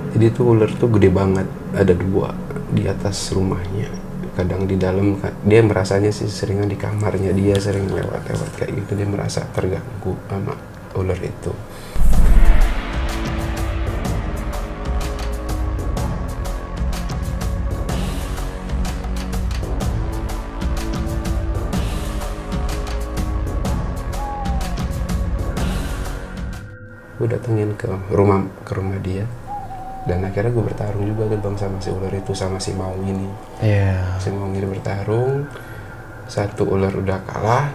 Jadi tuh ular tuh gede banget, ada 2 di atas rumahnya. Kadang di dalam, dia merasanya sih seringan di kamarnya dia, sering lewat-lewat kayak gitu, dia merasa terganggu sama ular itu. Gue datengin ke rumah dia, dan akhirnya gue bertarung juga tuh bang sama si ular itu, sama si maung ini. Si maung ini bertarung, 1 ular udah kalah,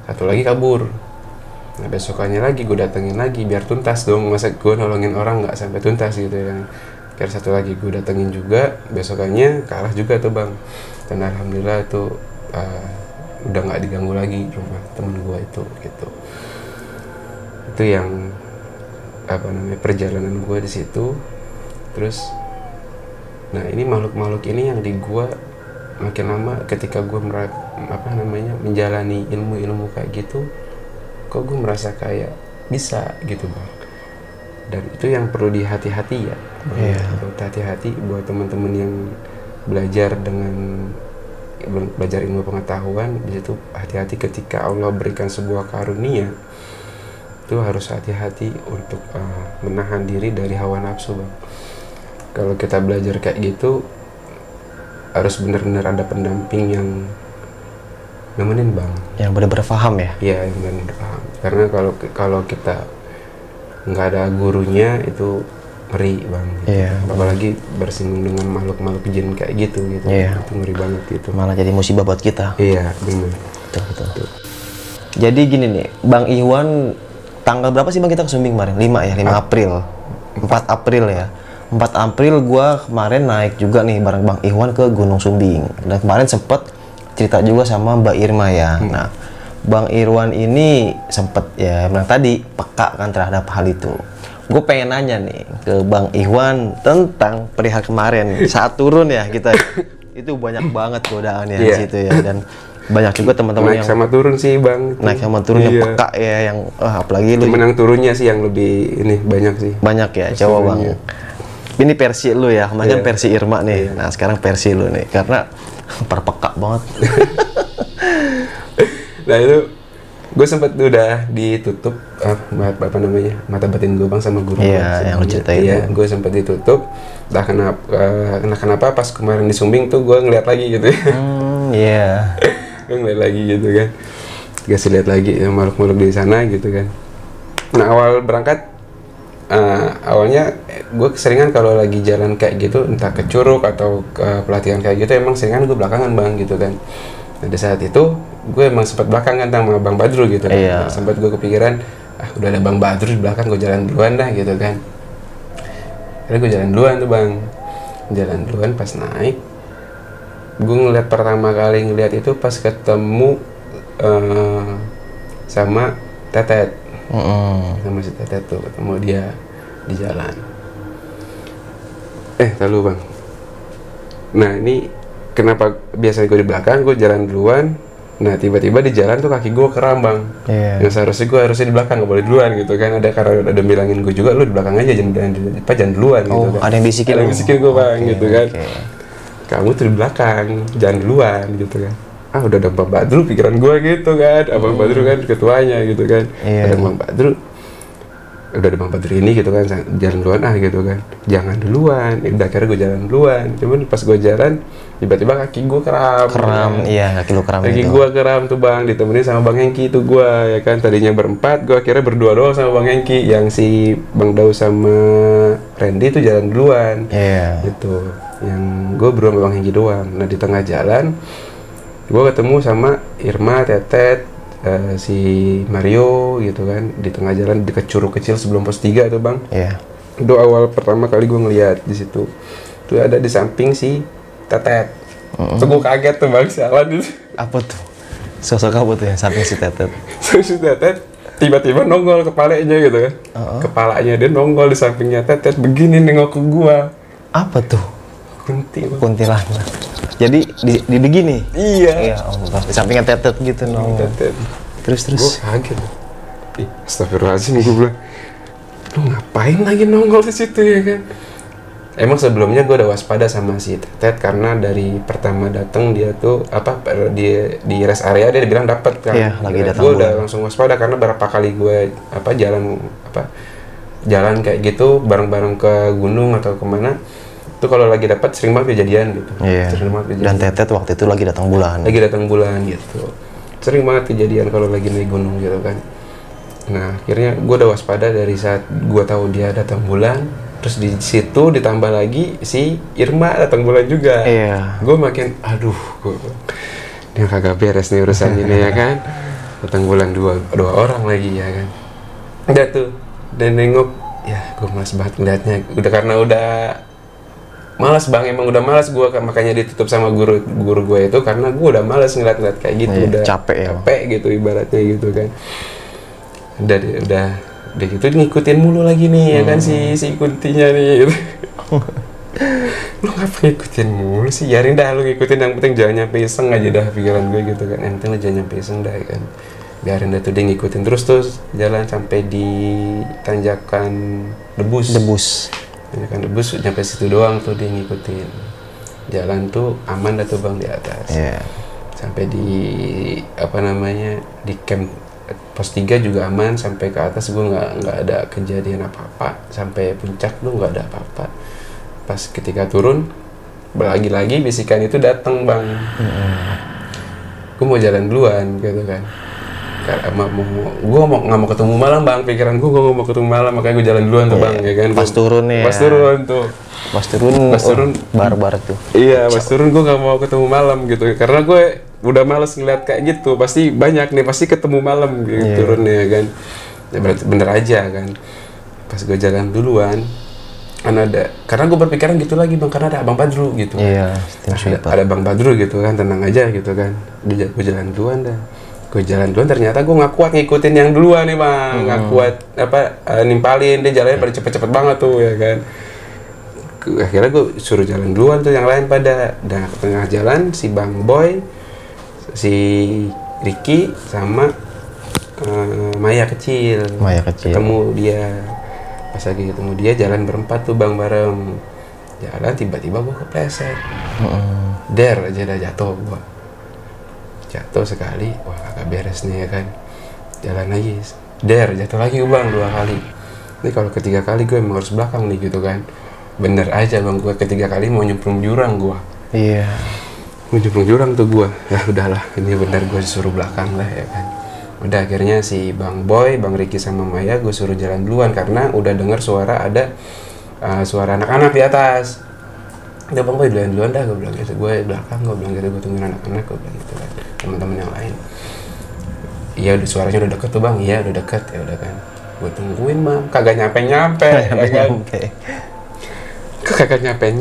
1 lagi kabur. Nah besokannya lagi gue datengin lagi biar tuntas dong, masa gue nolongin orang nggak sampai tuntas gitu ya. Akhirnya 1 lagi gue datengin juga, besokannya kalah juga tuh bang. Dan alhamdulillah itu udah nggak diganggu lagi rumah temen gue itu gitu. Itu yang perjalanan gue di situ. Terus nah ini makhluk-makhluk ini yang di gue makin lama ketika gue menjalani ilmu-ilmu kayak gitu, kok gue merasa kayak bisa gitu bang. Dan itu yang perlu dihati-hati ya. Hati-hati buat teman-teman yang belajar ilmu pengetahuan di situ. Hati-hati ketika Allah berikan sebuah karunia, itu harus hati-hati untuk menahan diri dari hawa nafsu bang. Kalau kita belajar kayak gitu harus benar-benar ada pendamping yang nemenin bang, yang benar-benar paham ya. Iya, yang benar-benar paham. Karena kalau kita nggak ada gurunya itu ngeri bang gitu. Apalagi bersinggung dengan makhluk-makhluk jin kayak gitu itu ngeri banget gitu, malah jadi musibah buat kita. Iya benar. Betul. Jadi gini nih Bang Iwan, tanggal berapa sih bang kita ke Sumbing kemarin? 5 April. 4 April ya. 4 April gua kemarin naik juga nih bareng Bang Iwan ke Gunung Sumbing. Dan kemarin sempet cerita juga sama Mbak Irma ya. Nah, Bang Irwan ini sempet ya bilang tadi peka kan terhadap hal itu. Gue pengen nanya nih ke Bang Iwan tentang perihal kemarin saat turun ya kita. Itu banyak banget godaannya di situ ya, dan banyak juga teman-teman yang sama turun sih bang, naik sama turun yang peka ya, yang apalagi lu yang turunnya sih yang lebih ini banyak ya. Coba bang, ini versi lu ya, kemarin kan versi Irma nih, nah sekarang versi lu nih, karena perpeka banget. Nah itu gue sempat udah ditutup mata batin gue bang sama guru. Yang lu ceritain. Gue sempat ditutup. Entah kenapa pas kemarin di Sumbing tuh gue ngeliat lagi gitu ya. Gue ngeliat lagi gitu kan, kasih lihat lagi ya, makhluk-makhluk di sana gitu kan. Nah awal berangkat awalnya gue keseringan kalau lagi jalan kayak gitu, entah ke Curug atau ke pelatihan kayak gitu, emang seringan gue belakangan bang gitu kan. Nah di saat itu gue emang sempat belakangan sama Bang Badrul gitu kan. Sempat gue kepikiran, udah ada Bang Badrul di belakang, gue jalan duluan dah gitu kan. Akhirnya gue jalan duluan tuh bang, jalan duluan. Pas naik gue ngeliat pertama kali ngeliat itu pas ketemu sama Tetet. Sama si Tetet tuh, ketemu dia di jalan. Lalu bang, nah ini kenapa biasanya gue di belakang, gue jalan duluan. Nah tiba-tiba di jalan tuh kaki gue kram bang. Yang seharusnya gue harusnya di belakang, gak boleh duluan gitu kan. Karena ada bilangin gue juga, lu di belakang aja, jangan duluan gitu kan. Ada yang bisikin. Ada yang bisikin gue bang gitu kan. Kamu tuh di belakang, jangan duluan gitu kan. Udah ada Bang Badrul, pikiran gue gitu kan. Abang Badrul kan ketuanya gitu kan. Ada Bang Badrul, udah ada Bang Badrul ini gitu kan, jalan duluan gitu kan. Jangan duluan. Udah akhirnya gue jalan duluan. Cuman pas gue jalan, tiba-tiba kaki gue kram. Kaki lu kram. Kaki gue kram tuh bang, ditemenin sama Bang Hengki tuh gue ya kan. Tadinya berempat, gue akhirnya berdua doang sama Bang Hengki. Yang si Bang Daus sama Randy tuh jalan duluan. Gitu. Yang gue berdua sama Bang Hengki doang. Nah di tengah jalan gue ketemu sama Irma, Tetet, si Mario gitu kan, di tengah jalan di Curug kecil sebelum pos 3 tuh bang. Itu awal pertama kali gue ngeliat di situ. Tuh ada di samping si Tetet. Terus gue kaget tuh bang, salah gitu. Apa tuh? Sosok apa tuh yang samping si Tetet? Si Tetet tiba-tiba nongol kepalanya gitu kan. Kepalanya dia nongol di sampingnya Tetet, begini nengok ke gua. Apa tuh? Kuntilanak. Jadi di begini. Iya. Allah. Di sampingnya Tetet gitu nongol. Tetet. Terus. Gue kaget. Astagfirullahaladzim, gue bilang, lu ngapain lagi nongol di situ ya kan? emang sebelumnya gue udah waspada sama si Tetet karena dari pertama datang dia tuh di rest area dia bilang dapat kan. Iya, lagi datang. Gue udah langsung waspada karena berapa kali gue jalan kayak gitu bareng-bareng ke gunung atau kemana tuh kalau lagi dapat sering banget kejadian gitu. Iya. Sering banget kejadian. Dan Tetet waktu itu lagi datang bulan. Lagi datang bulan gitu. Sering banget kejadian kalau lagi naik gunung gitu kan. Nah akhirnya gue udah waspada dari saat gue tahu dia datang bulan. Terus di situ ditambah lagi si Irma datang bulan juga. Iya. Gue makin, dia kagak beres nih urusan ini ya kan. Datang bulan dua orang lagi ya kan. Udah tuh, dan nengok, ya gue malas banget ngeliatnya. Karena udah malas bang, emang udah malas gue, makanya ditutup sama guru gue itu karena gue udah malas ngeliat kayak gitu. Udah capek gitu ibaratnya gitu kan. Udah gitu ngikutin mulu lagi nih ya kan si kuntinya nih gitu. Lu ngapa ngikutin mulu sih, biarin dah lu ngikutin, yang penting jangan nyampe iseng aja dah pikiran gue gitu kan. Yang penting lu jangan nyampe iseng dah kan, biarin dah tuh dia ngikutin terus jalan sampai di tanjakan Debus tanjakan Debus nyampe situ doang tuh dia ngikutin jalan tuh aman dah tuh bang di atas. Sampai di di camp pos 3 juga aman, sampai ke atas gue nggak ada kejadian apa-apa, sampai puncak tuh nggak ada apa-apa. Pas ketika turun lagi bisikan itu datang bang. Gue mau jalan duluan gitu kan, karena gue nggak mau ketemu malam bang, pikiran gue nggak mau ketemu malam, makanya gue jalan duluan tuh bang ya kan. Pas turun barbar tuh. Iya pas turun gue nggak mau ketemu malam gitu karena gue udah males ngeliat kayak gitu, pasti banyak nih, pasti ketemu malam gitu turunnya kan. Ya berarti bener aja kan. Pas gue jalan duluan karena gue berpikiran gitu lagi bang, karena ada Abang Badru gitu. Iya, ada Bang Badru gitu kan, tenang aja gitu kan. Gue jalan duluan dah. Gue jalan duluan, ternyata gue nggak kuat ngikutin yang duluan nih bang. Nggak kuat nimpalin, dia jalannya pada cepet-cepet banget tuh ya kan. Akhirnya gue suruh jalan duluan tuh, yang lain pada. Dan ke tengah jalan si Bang Boy, si Ricky sama Maya kecil ketemu dia. Pas lagi ketemu dia jalan berempat tuh bang bareng jalan, tiba-tiba gua kepleset. Der aja dah jatuh sekali, wah agak beres nih ya kan. Jalan lagi jatuh lagi bang 2 kali. Ini kalau ketiga kali gue emang harus belakang nih gitu kan. Bener aja bang, gue ketiga kali mau nyemplung jurang gua. Iya. Mau nyemplung jurang tuh gua. Ya udahlah, ini bener gue suruh belakang lah ya kan. Udah akhirnya si Bang Boy, Bang Ricky sama Maya gue suruh jalan duluan karena udah dengar suara suara anak-anak di atas. Udah Bang Boy duluan dah, gue bilang gitu. Gue belakang, gue bilang gitu, gue tungguin anak-anak, gue bilang gitu kan. Teman-teman yang lain. Iya udah suaranya udah deket tuh bang, iya udah deket ya udah kan. Gue tungguin bang, kagak nyampe ya kan. Kagak nyampe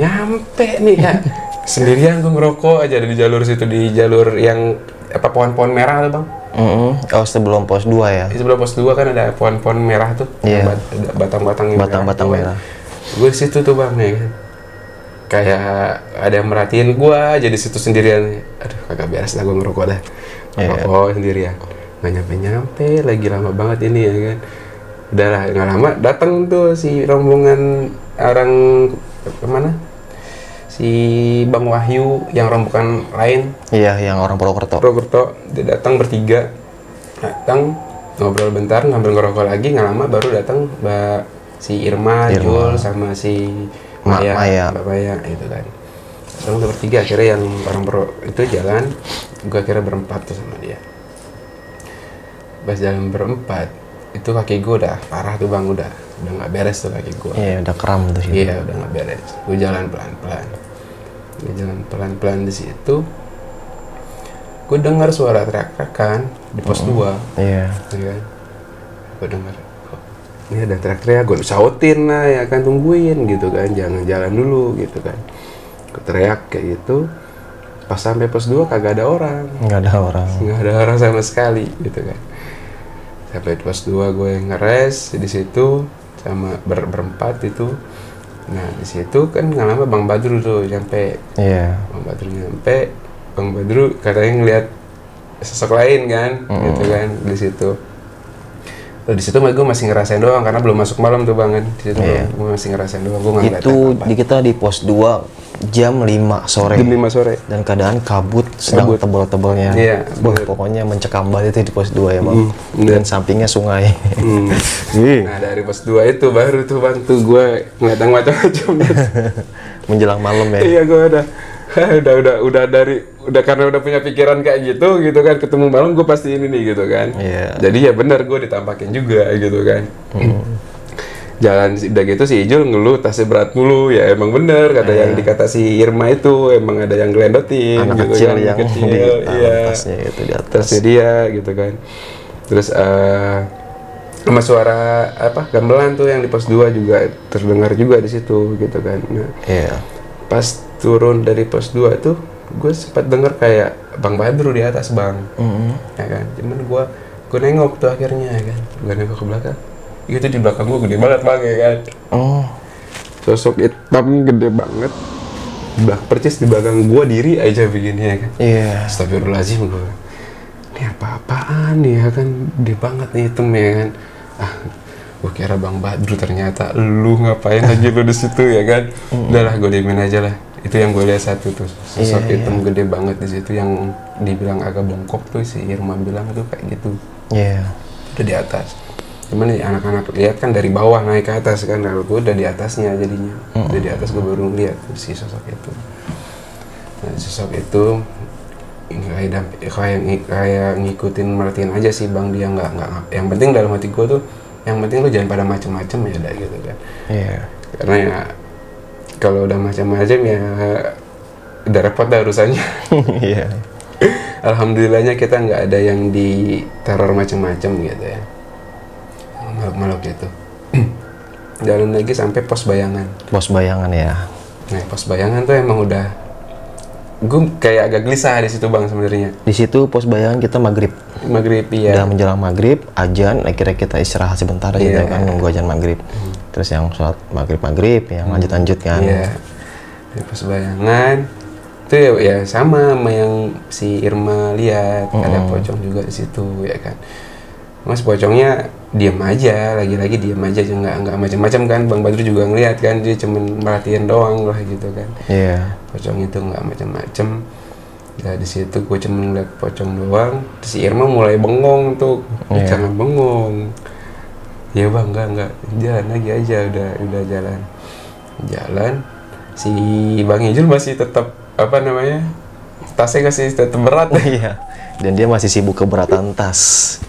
nih ya. Sendirian gue ngerokok aja di jalur situ, di jalur yang pohon-pohon merah tuh bang. Oh sebelum pos 2 ya? Sebelum pos 2 kan ada pohon-pohon merah tuh, batang-batang merah. Gue situ tuh bang ya kan. Kayak ada yang merhatiin gue aja di situ sendirian. Aduh kagak beres lah gue ngerokok dah. Ngerokok sendirian. Nggak nyampe lagi, lama banget ini ya kan. Udahlah nggak lama datang tuh si rombongan orang kemana? Si Bang Wahyu yang rombongan lain. Iya, yang orang Purwokerto. Dia datang bertiga. Datang ngobrol bentar, ngambil ngerokok lagi, nggak lama baru datang si Irma, Jul sama si Maya. Mbak Maya itu kan. Datang udah bertiga, akhirnya yang orang itu jalan, gue akhirnya berempat tuh sama dia. Pas jalan berempat, itu kaki gue udah parah tuh bang, udah nggak beres tuh kaki gue. Iya, udah kram tuh sih. Iya, udah nggak beres. Gue jalan pelan-pelan di situ. Gue dengar suara teriak-teriakan di pos 2. Iya kan. Gue dengar, ini ada teriak-teriak. Gue sautin lah ya kan, tungguin gitu kan, jangan jalan dulu gitu kan. Gue teriak kayak gitu. Pas sampai pos 2 kagak ada orang. Nggak ada orang sama sekali gitu kan. Sampai pos 2 gue ngeres di situ sama berempat itu. Nah di situ kan nggak lama Bang Badru tuh nyampe. Iya. Bang Badru katanya ngeliat sosok lain kan, gitu kan di situ. Di situ gue masih ngerasain doang karena belum masuk malam tuh Bang kan. Di situ gue masih ngerasain doang, gue nggak ngeliat Itu apa-apa. di kita di pos 2 jam 5 sore. Jam 5 sore. Dan keadaan kabut sedang tebal-tebalnya. Iya. Pokoknya mencekam banget itu di pos 2 ya Bang. Dan sampingnya sungai. Nah dari pos 2 itu baru tuh Bang tuh gue ngeliat yang macam-macam. Menjelang malam ya. Iya gue udah karena udah punya pikiran kayak gitu kan, ketemu malam gue pasti ini nih gitu kan. Jadi ya benar gue ditampakin juga gitu kan. Jalan udah gitu si Ijul ngeluh tasnya berat mulu, ya emang bener kata yang dikata si Irma itu, emang ada yang gelendotin anak gitu kecil kan, yang kecil, iya, tasnya itu di atas. tasnya dia gitu kan. Terus sama suara apa gamelan tuh yang di pos 2 juga terdengar juga di situ gitu kan. Nah, pas turun dari pos 2 tuh gue sempat denger kayak Bang Badru di atas Bang, ya kan. Cuman gue nengok tuh akhirnya ya kan, gue nengok ke belakang, itu di belakang gue gede banget Bang ya kan. Sosok hitam gede banget, percis di belakang gue diri aja begini ya kan. Astagfirullahaladzim gue, ini apa-apaan nih ya kan, gede banget nih hitam ya kan. Gue kira Bang Badru, ternyata lu ngapain lagi lu di situ ya kan. Udahlah gue diemin aja lah. Itu yang gue lihat satu tuh sosok hitam gede banget di situ yang dibilang agak bongkok tuh, si Irma bilang tuh kayak gitu. Udah di atas. Cuman nih anak-anak lihat kan dari bawah naik ke atas kan, lalu gue udah di atasnya jadinya. Udah di atas gue baru lihat si sosok itu. Nah, sosok itu kayak ngikutin merhatiin aja sih Bang, dia nggak. Yang penting dalam hati gue tuh, yang penting lu jangan pada macem-macem ya dah gitu kan. Karena ya kalau udah macam-macam ya udah repot dah urusannya. Alhamdulillahnya kita nggak ada yang diteror macam-macam gitu ya, makhluk gitu. Jalan lagi sampai pos bayangan. Pos bayangan ya. Nah pos bayangan tuh emang udah, gue kayak agak gelisah di situ Bang sebenarnya. Di situ pos bayangan kita maghrib. Iya. Udah menjelang maghrib, azan, akhirnya kita istirahat sebentar gitu kan, nunggu azan maghrib. Terus yang sholat maghrib yang lanjut kan. Di pos bayangan itu ya sama yang si Irma lihat, ada pocong juga di situ ya kan. Mas pocongnya diam aja, lagi-lagi diam aja nggak macam-macam kan. Bang Badru juga ngeliat kan, dia cuman merhatiin doang lah gitu kan. Pocong itu nggak macam-macam. Ya di situ gue cuma ngeliat pocong doang. Terus si Irma mulai bengong tuh, jangan bengong. Ya Bang, enggak, jalan lagi aja, udah jalan. Si Bang Ijul masih tetap apa namanya, tasnya masih tetap berat. Dan dia masih sibuk keberatan tas.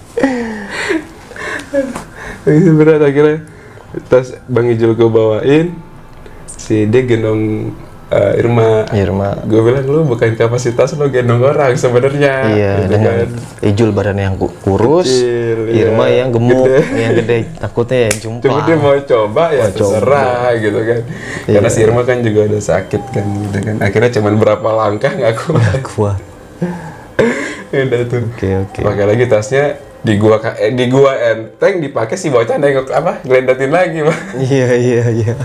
Berat, akhirnya tas Bang Ijul gue bawain, si dia gendong Irma. Gue bilang, lu bukan kapasitas lo gendong orang sebenarnya. Gitu dengan kan. Ijul badannya yang kurus, kecil, Irma yang gemuk, yang gede, takutnya jumpang. Cuma dia mau coba ya terserah gitu kan. Karena si Irma kan juga udah sakit kan gitu kan. Akhirnya cuman berapa langkah nggak kuat. Udah tuh. Pakai lagi tasnya di gua enteng dipakai, si bocah nengok apa gelendatin lagi Bang. Iya.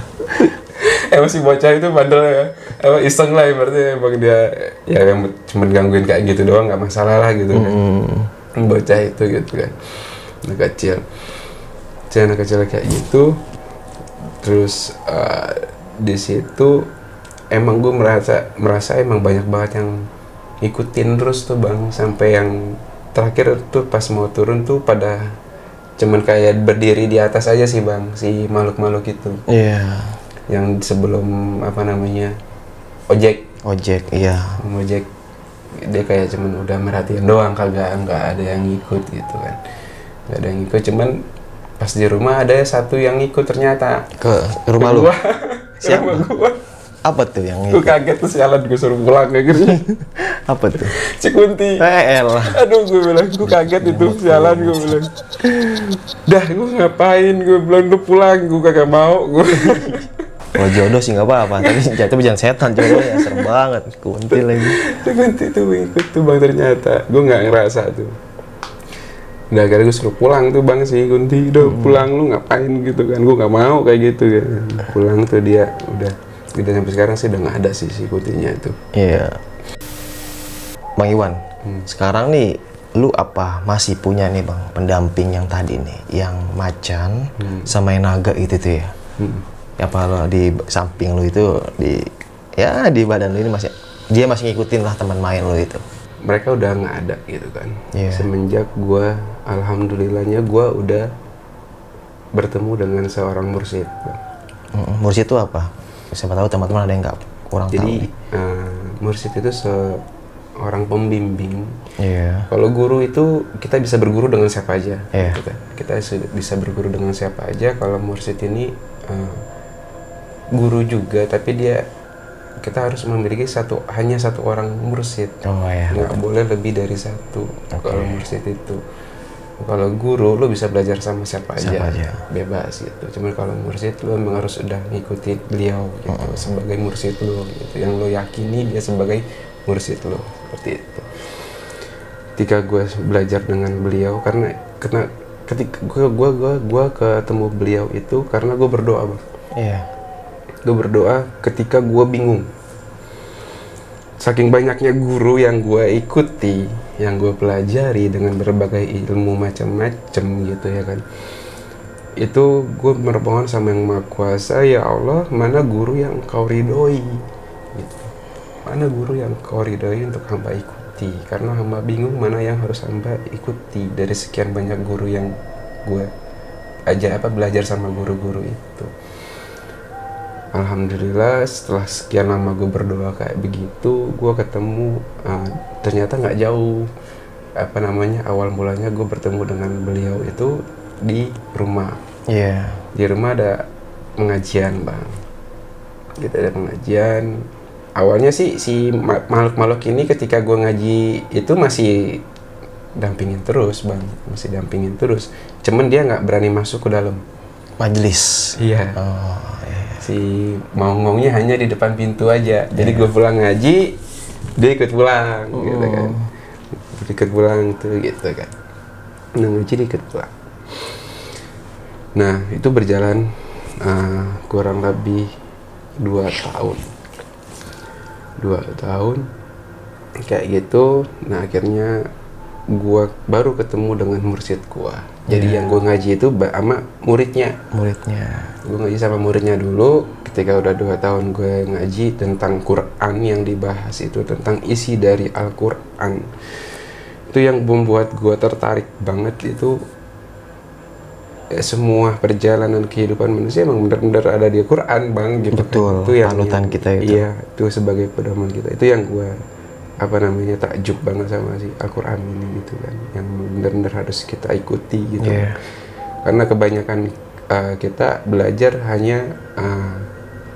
Emang si bocah itu bandel ya, emang iseng lah berarti, emang dia ya yang cuma gangguin kayak gitu doang, nggak masalah lah gitu kan. Bocah itu gitu kan, anak kecil kayak gitu. Terus di situ emang gue merasa emang banyak banget yang ikutin terus tuh Bang, sampai yang terakhir tuh pas mau turun tuh pada cuman kayak berdiri di atas aja sih Bang, si makhluk-makhluk itu. Yang sebelum apa namanya ojek dia kayak cuman udah merhatiin doang, nggak ada yang ngikut gitu kan, nggak ada yang ngikut. Cuman pas di rumah ada satu yang ngikut ternyata ke rumah lu. Siapa? Gua. Apa tuh yang ngikut? Gue kaget tuh, sialan gue suruh pulang kayak gitu. Apa tuh? Cik Kunti. Aduh gue bilang, gue kaget itu, sialan gue bilang. Dah gue ngapain, gue bilang lu pulang, gue kagak mau gue. Kalau jodoh sih nggak apa-apa, tapi jatuh jangan setan, jodoh ya serem banget. Kunti lagi. Kunti tuh ikut tuh Bang ternyata, gue nggak ngerasa tuh. Udah akhirnya gue suruh pulang tuh Bang si Kunti, udah pulang lu ngapain gitu kan, gue nggak mau kayak gitu kan. Pulang tuh dia udah sampai sekarang sih udah nggak ada sih si Kuntinya itu. Bang Iwan, sekarang nih lu apa masih punya nih bang pendamping yang tadi nih, yang macan sama yang naga itu tuh ya? Apa lo di samping lu itu di badan lu ini dia masih ngikutin lah teman main lu itu? Mereka udah nggak ada gitu kan. Semenjak gue, alhamdulillahnya gue udah bertemu dengan seorang mursyid. Mursyid itu apa? Siapa tahu teman-teman ada yang nggak kurang tahu. Jadi mursyid itu seorang pembimbing. Kalau guru itu kita bisa berguru dengan siapa aja. Gitu kan. Kita bisa berguru dengan siapa aja. Kalau mursyid ini guru juga, tapi kita harus memiliki hanya satu orang mursyid. Nggak boleh lebih dari satu. Kalau mursyid itu. Kalau guru lo bisa belajar sama siapa aja, bebas gitu. Cuman kalau mursyid lo memang harus udah ngikutin beliau gitu, sebagai mursyid lo gitu. Yang lo yakini dia sebagai mursyid lo, seperti itu. Ketika gue belajar dengan beliau, karena ketika gue ketemu beliau itu karena gue berdoa, bang. Gue berdoa ketika gue bingung. Saking banyaknya guru yang gue ikuti, yang gue pelajari dengan berbagai ilmu macam-macam gitu ya kan. Itu gue bermohon sama Yang Maha Kuasa, ya Allah, mana guru yang kau ridhoi gitu. Mana guru yang kau ridhoi untuk hamba ikuti. Karena hamba bingung mana yang harus hamba ikuti dari sekian banyak guru yang gue belajar sama guru-guru itu. Alhamdulillah setelah sekian lama gue berdoa kayak begitu, gue ketemu ternyata nggak jauh. Awal mulanya gue bertemu dengan beliau itu di rumah. Di rumah ada pengajian, bang. Gitu, ada pengajian. Awalnya sih si makhluk-makhluk ini ketika gue ngaji itu masih dampingin terus, bang. Masih dampingin terus. Cuman dia nggak berani masuk ke dalam majelis. Si maung-maungnya hanya di depan pintu aja. Jadi gue pulang ngaji, dia ikut pulang, gitu kan. Ikut pulang tuh, gitu kan. Ngaji dia ikut pulang. Nah, itu berjalan kurang lebih 2 tahun. 2 tahun kayak gitu. Nah, akhirnya gue baru ketemu dengan mursyid gue. Jadi yang gue ngaji itu sama muridnya. Gue ngaji sama muridnya dulu. Ketika udah 2 tahun gue ngaji tentang Quran, yang dibahas itu tentang isi dari Al-Quran. Itu yang membuat gue tertarik banget itu. Semua perjalanan kehidupan manusia emang benar-benar ada di Quran, bang. Gitu. Betul, kan? Itu panutan kita itu. Iya, itu sebagai pedoman kita. Itu yang gue takjub banget sama si Al-Quran ini gitu kan, yang benar-benar harus kita ikuti gitu. Karena kebanyakan kita belajar hanya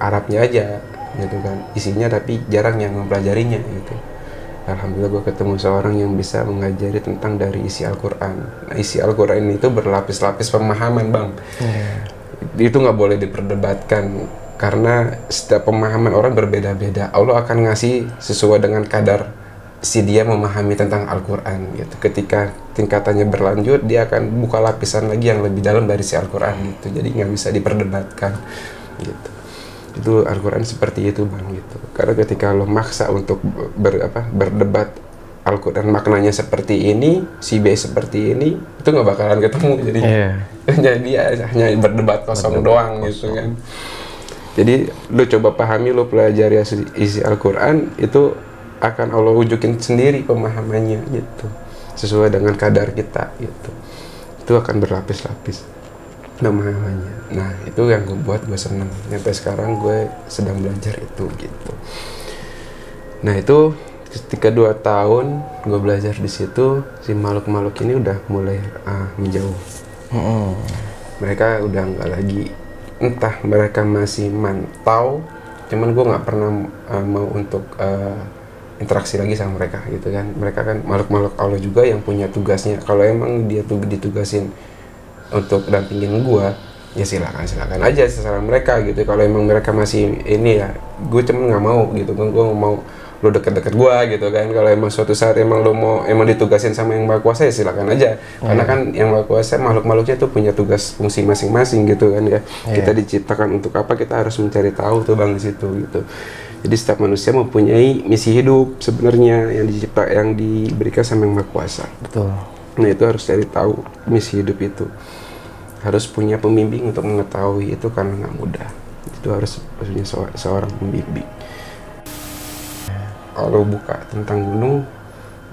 Arabnya aja gitu kan, isinya, tapi jarang yang mempelajarinya gitu. Alhamdulillah gue ketemu seorang yang bisa mengajari tentang dari isi Al-Quran. Nah, isi Al-Quran itu berlapis-lapis pemahaman, bang. Itu nggak boleh diperdebatkan. Karena setiap pemahaman orang berbeda-beda. Allah akan ngasih sesuai dengan kadar si dia memahami tentang Al-Quran gitu. Ketika tingkatannya berlanjut, dia akan buka lapisan lagi yang lebih dalam dari si Al-Quran gitu. Jadi nggak bisa diperdebatkan gitu. Itu Al-Quran seperti itu, bang, gitu. Karena ketika lo maksa untuk berdebat Al-Quran maknanya seperti ini, si B seperti ini, itu nggak bakalan ketemu. Jadi hanya berdebat kosong doang gitu kan. Jadi lo coba pahami, lo pelajari isi Al-Quran, itu akan Allah wujudin sendiri pemahamannya gitu, sesuai dengan kadar kita gitu. Itu akan berlapis-lapis pemahamannya. Nah, itu yang buat gue seneng. Sampai sekarang gue sedang belajar itu gitu. Nah, itu ketika 2 tahun gue belajar di situ, si makhluk-makhluk ini udah mulai menjauh. Mereka udah nggak lagi, entah mereka masih mantau, cuman gue nggak pernah mau untuk interaksi lagi sama mereka gitu kan. Mereka kan makhluk-makhluk Allah juga yang punya tugasnya. Kalau emang dia tuh ditugasin untuk dampingin gue, ya silakan aja secara mereka gitu. Kalau emang mereka masih ini, ya gue cuman nggak mau gitu kan. Gue nggak mau lo deket-deket gua gitu kan. Kalau emang suatu saat emang lo mau ditugasin sama Yang Maha Kuasa, ya silakan aja. Karena kan Yang Maha Kuasa makhluk-makhluknya tuh punya tugas fungsi masing-masing gitu kan ya. Kita diciptakan untuk apa, kita harus mencari tahu tuh, bang, di situ gitu. Jadi setiap manusia mempunyai misi hidup sebenarnya yang diberikan sama Yang Maha Kuasa. Betul. Nah itu harus cari tahu misi hidup itu. Harus punya pembimbing untuk mengetahui itu karena nggak mudah. Itu harus punya seorang pembimbing. Kalau buka tentang gunung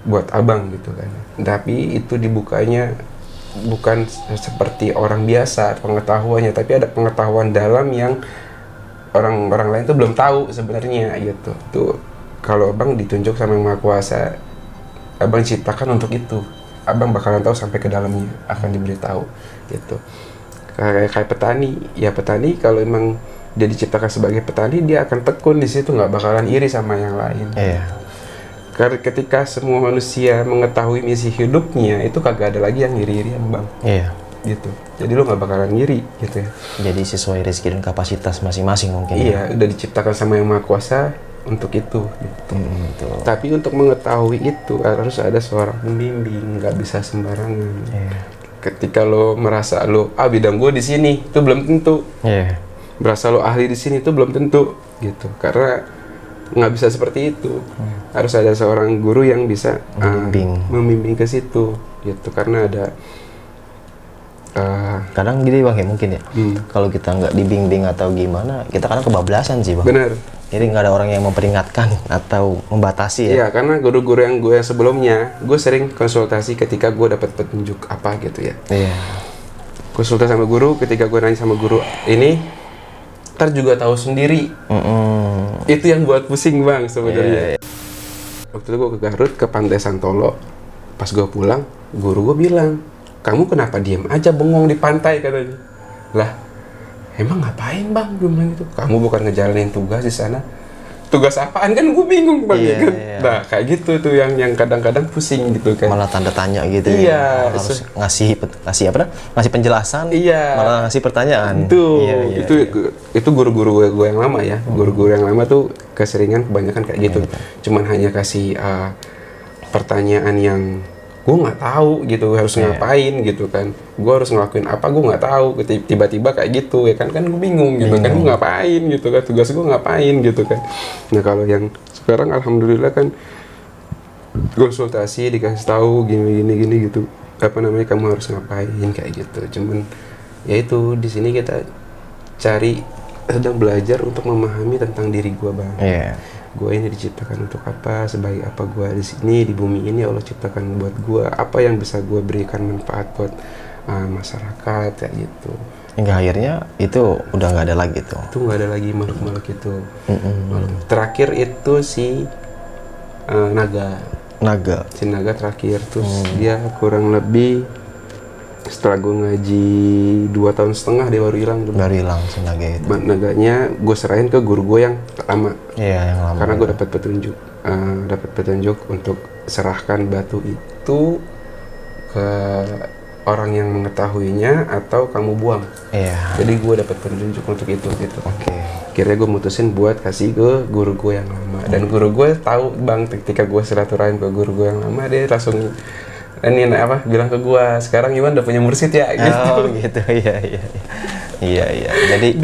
buat abang gitu kan. Tapi itu dibukanya bukan seperti orang biasa pengetahuannya, tapi ada pengetahuan dalam yang orang-orang lain tuh belum tahu sebenarnya gitu. Tuh kalau abang ditunjuk sama Yang Maha Kuasa, abang ciptakan untuk itu. Abang bakalan tahu sampai ke dalamnya, akan diberitahu gitu. Kayak petani, ya petani kalau emang dia diciptakan sebagai petani, dia akan tekun di situ, nggak bakalan iri sama yang lain. Karena ketika semua manusia mengetahui misi hidupnya, itu kagak ada lagi yang ngiri-irian bang. Gitu. Jadi lo nggak bakalan ngiri gitu ya. Jadi sesuai rezeki dan kapasitas masing-masing mungkin. Iya, udah diciptakan sama Yang Maha Kuasa untuk itu gitu. Tapi untuk mengetahui itu harus ada seorang pembimbing, nggak bisa sembarangan. Ketika lo merasa lo bidang gue di sini, itu belum tentu. Merasa lo ahli di sini itu belum tentu gitu. Karena nggak bisa seperti itu. Harus ada seorang guru yang bisa membimbing ke situ gitu. Karena ada kadang gini bang ya mungkin ya. Kalau kita nggak dibimbing atau gimana, kita kadang kebablasan sih bang. Benar. Jadi nggak ada orang yang memperingatkan atau membatasi ya. Iya, karena guru-guru yang gue sebelumnya, gue sering konsultasi ketika gue dapat petunjuk apa gitu ya. Konsultasi sama guru, ketika gue nanya sama guru ini, ntar juga tahu sendiri. Itu yang buat pusing bang sebenarnya. Waktu itu gue ke Garut, ke Pantai Santolo. Pas gue pulang, guru gue bilang, kamu kenapa diem aja bengong di pantai katanya. Lah, emang ngapain bang? Gue bilang gitu. Kamu bukan ngejalanin tugas di sana. Tugas apaan kan gue bingung bang. Kan? Nah kayak gitu tuh yang kadang-kadang pusing gitu kan. Malah tanda tanya gitu. Harus ngasih penjelasan. Malah ngasih pertanyaan. Itu guru-guru gue yang lama ya. Guru-guru yang lama tuh keseringan kebanyakan kayak gitu. Cuman hanya kasih pertanyaan yang gue nggak tahu gitu, harus ngapain gitu kan, gue harus ngelakuin apa gue nggak tahu, tiba-tiba kayak gitu ya kan gue bingung gitu kan, gue ngapain gitu kan, tugas gue ngapain gitu kan. Nah kalau yang sekarang alhamdulillah kan konsultasi dikasih tahu gini gitu, apa namanya kamu harus ngapain kayak gitu. Cuman ya itu di sini kita sedang belajar untuk memahami tentang diri gue bang. Gue ini diciptakan untuk apa, sebaik apa gue di sini di bumi ini Allah ciptakan buat gue, apa yang bisa gue berikan manfaat buat masyarakat kayak gitu. Hingga akhirnya itu udah nggak ada lagi tuh. Itu nggak ada lagi makhluk-makhluk itu. Terakhir itu si naga. Si naga terakhir, terus dia kurang lebih setelah gue ngaji 2,5 tahun dia baru hilang. Baru hilang si naga itu. Naganya gue serahin ke guru gue yang lama. Yang lama. Karena gue dapat petunjuk untuk serahkan batu itu ke orang yang mengetahuinya atau kamu buang. Jadi gue dapat petunjuk untuk itu gitu. Akhirnya gue mutusin buat kasih ke guru gue yang lama. Dan guru gue tahu bang, ketika gue silaturahim ke guru gue yang lama, dia langsung bilang ke gua, sekarang Iwan udah punya mursyid ya gitu. Iya. Jadi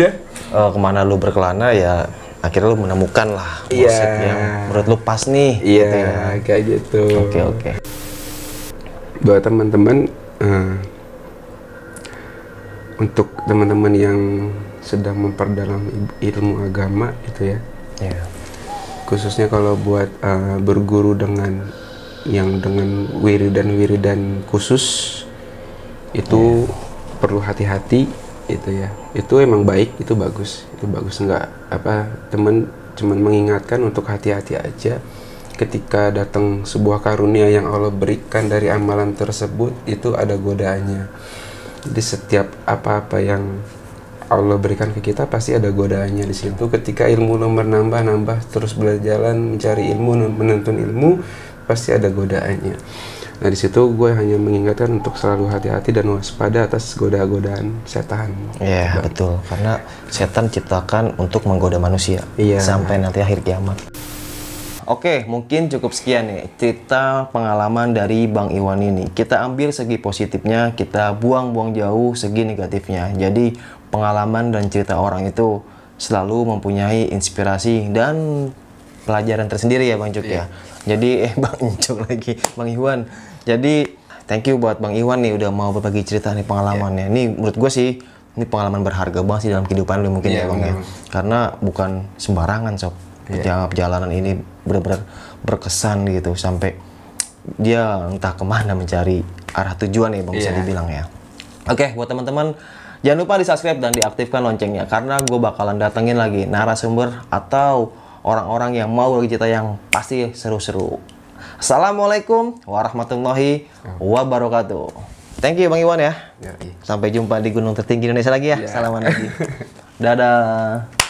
kemana lu berkelana ya akhirnya lu menemukan lah mursyid yang menurut lu pas nih. Kayak gitu. Oke. Buat teman-teman, untuk teman-teman yang sedang memperdalam ilmu agama gitu ya. Khususnya kalau buat berguru dengan wiridan khusus itu perlu hati-hati itu ya. Itu emang baik, itu bagus nggak teman cuman mengingatkan untuk hati-hati aja ketika datang sebuah karunia yang Allah berikan dari amalan tersebut, itu ada godaannya. Jadi setiap apa-apa yang Allah berikan ke kita pasti ada godaannya di situ. Ketika ilmu nambah terus berjalan mencari ilmu, menuntun ilmu, pasti ada godaannya. Nah di situ gue hanya mengingatkan untuk selalu hati-hati dan waspada atas godaan setan. Betul, karena setan ciptakan untuk menggoda manusia sampai nanti akhir kiamat. Oke, mungkin cukup sekian nih cerita pengalaman dari Bang Iwan ini. Kita ambil segi positifnya, kita buang-buang jauh segi negatifnya. Jadi pengalaman dan cerita orang itu selalu mempunyai inspirasi dan pelajaran tersendiri ya Bang Cuk ya. Jadi Bang Cuk lagi, Bang Iwan. Jadi thank you buat Bang Iwan nih udah mau berbagi cerita nih pengalamannya. Ini menurut gue sih ini pengalaman berharga banget sih dalam kehidupan lu mungkin ya Bang ya. Karena bukan sembarangan sob. Perjalanan ini benar-benar berkesan gitu sampai dia entah kemana mencari arah tujuan ya Bang bisa dibilang ya. Oke, buat teman-teman jangan lupa di subscribe dan diaktifkan loncengnya karena gue bakalan datengin lagi narasumber atau orang-orang yang mau berbagi cerita yang pasti seru-seru. Assalamualaikum warahmatullahi wabarakatuh. Thank you Bang Iwan ya. Sampai jumpa di gunung tertinggi Indonesia lagi ya. Salaman lagi. Dadah.